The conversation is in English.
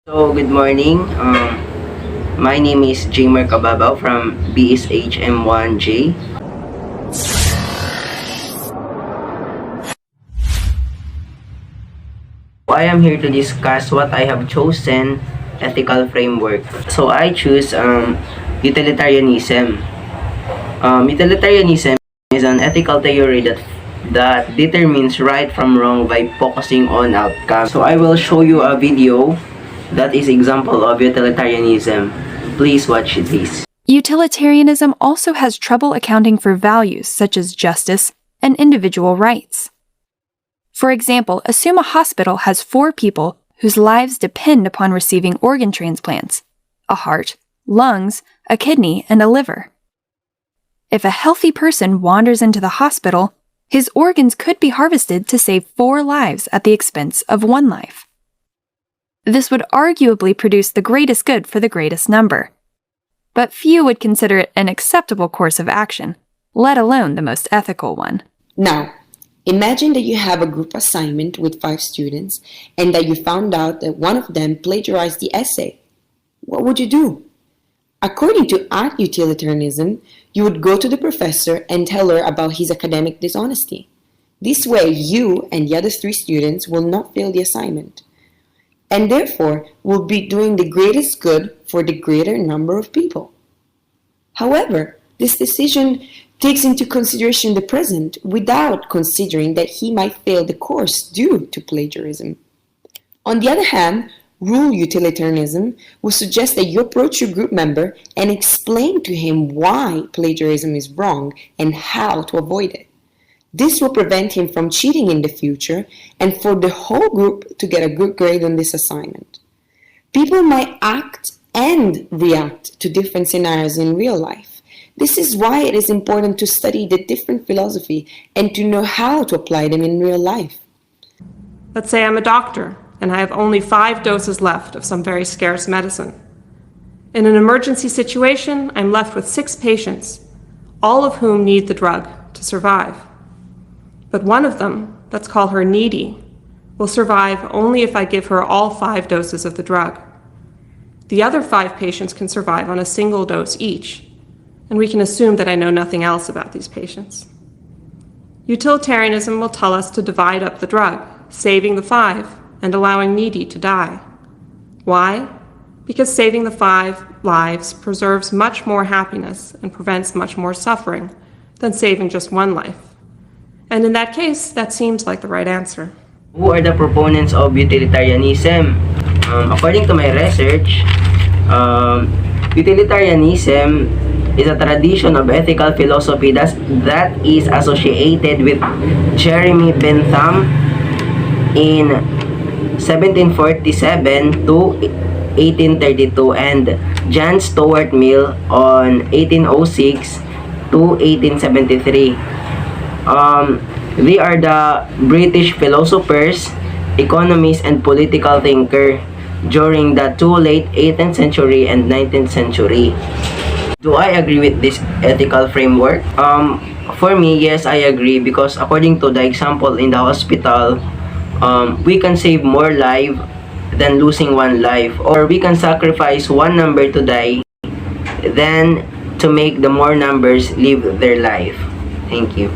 So, good morning. My name is Jamer Cababaw from BSHM1J. I am here to discuss what I have chosen ethical framework. So, I choose utilitarianism. Utilitarianism is an ethical theory that determines right from wrong by focusing on outcomes. So, I will show you a video that is example of utilitarianism. Please watch this. Utilitarianism also has trouble accounting for values such as justice and individual rights. For example, assume a hospital has 4 people whose lives depend upon receiving organ transplants: a heart, lungs, a kidney, and a liver. If a healthy person wanders into the hospital, his organs could be harvested to save 4 lives at the expense of 1 life. This would arguably produce the greatest good for the greatest number. But few would consider it an acceptable course of action, let alone the most ethical one. Now, imagine that you have a group assignment with 5 students and that you found out that one of them plagiarized the essay. What would you do? According to art utilitarianism, you would go to the professor and tell her about his academic dishonesty. This way, you and the other 3 students will not fail the assignment, and therefore will be doing the greatest good for the greater number of people. However, this decision takes into consideration the present without considering that he might fail the course due to plagiarism. On the other hand, rule utilitarianism will suggest that you approach your group member and explain to him why plagiarism is wrong and how to avoid it. This will prevent him from cheating in the future and for the whole group to get a good grade on this assignment. People might act and react to different scenarios in real life. This is why it is important to study the different philosophy and to know how to apply them in real life. Let's say I'm a doctor and I have only 5 doses left of some very scarce medicine. In an emergency situation, I'm left with 6 patients, all of whom need the drug to survive. But one of them, let's call her needy, will survive only if I give her all 5 doses of the drug. The other 5 patients can survive on a single dose each, and we can assume that I know nothing else about these patients. Utilitarianism will tell us to divide up the drug, saving the 5 and allowing needy to die. Why? Because saving the 5 lives preserves much more happiness and prevents much more suffering than saving just 1 life. And in that case, that seems like the right answer. Who are the proponents of utilitarianism? According to my research, utilitarianism is a tradition of ethical philosophy that is associated with Jeremy Bentham in 1747 to 1832 and John Stuart Mill on 1806 to 1873. They are the British philosophers, economists, and political thinkers during the 2 late 18th century and 19th century. Do I agree with this ethical framework? For me, yes, I agree, because according to the example in the hospital, we can save more life than losing 1 life, or we can sacrifice 1 number to die than to make the more numbers live their life. Thank you.